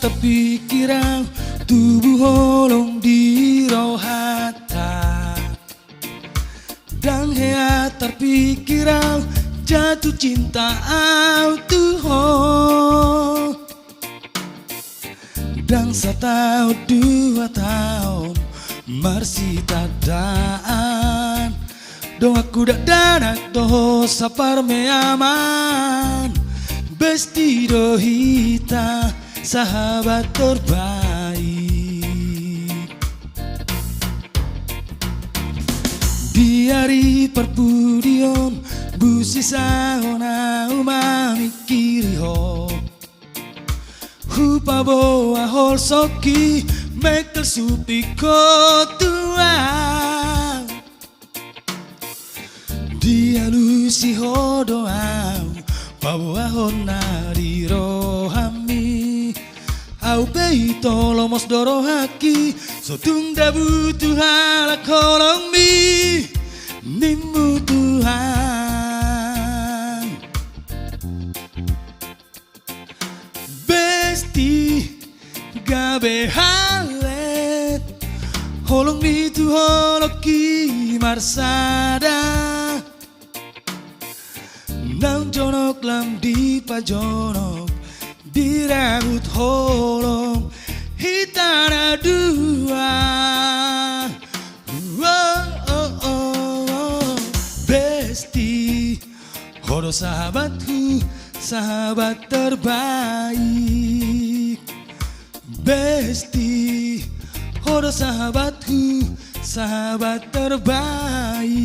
terpikirau tubuh holong di rohata dan hea terpikirau jatuh cinta au Tuhan dan 1 tahun 2 tahun masih tadaan doaku dak danak dosa parmeaman besti dohita sahabat terbaik di hari perpudion busi sahona umami kiriho hupa boa hol soki mekel supiko tua dia lusi hodoau bawa honari rohami au beito lomos dorohaki sotung dabutu halak kolong mi nimu Tuhan besti gabe halet holong mi tu holoki marsada nang jonok lam di pajonok dirambut holong hitana dua besti hodo sahabatku sahabat terbaik besti hodo sahabatku sahabat terbaik